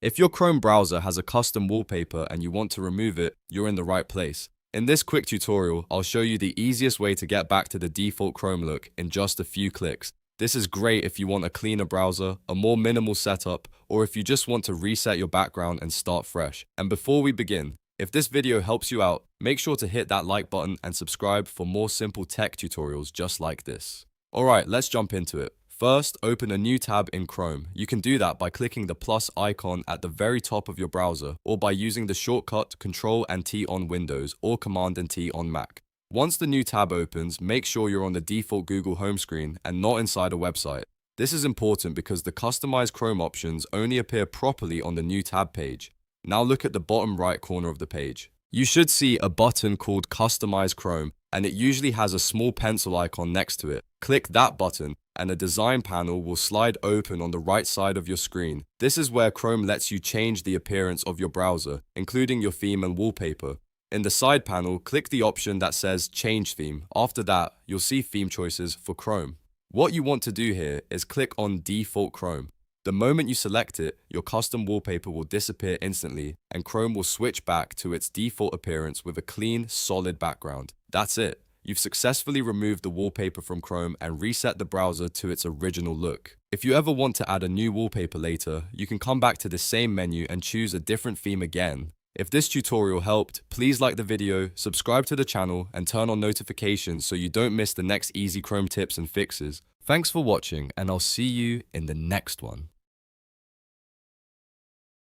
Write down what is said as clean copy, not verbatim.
If your Chrome browser has a custom wallpaper and you want to remove it, you're in the right place. In this quick tutorial, I'll show you the easiest way to get back to the default Chrome look in just a few clicks. This is great if you want a cleaner browser, a more minimal setup, or if you just want to reset your background and start fresh. And before we begin, if this video helps you out, make sure to hit that like button and subscribe for more simple tech tutorials just like this. Alright, let's jump into it. First, open a new tab in Chrome. You can do that by clicking the plus icon at the very top of your browser, or by using the shortcut Ctrl and T on Windows or Command and T on Mac. Once the new tab opens, make sure you're on the default Google home screen and not inside a website. This is important because the customized Chrome options only appear properly on the new tab page. Now look at the bottom right corner of the page. You should see a button called Customize Chrome, and it usually has a small pencil icon next to it. Click that button, and a design panel will slide open on the right side of your screen. This is where Chrome lets you change the appearance of your browser, including your theme and wallpaper. In the side panel, click the option that says Change Theme. After that, you'll see theme choices for Chrome. What you want to do here is click on Default Chrome. The moment you select it, your custom wallpaper will disappear instantly, and Chrome will switch back to its default appearance with a clean, solid background. That's it. You've successfully removed the wallpaper from Chrome and reset the browser to its original look. If you ever want to add a new wallpaper later, you can come back to the same menu and choose a different theme again. If this tutorial helped, please like the video, subscribe to the channel, and turn on notifications so you don't miss the next easy Chrome tips and fixes. Thanks for watching, and I'll see you in the next one.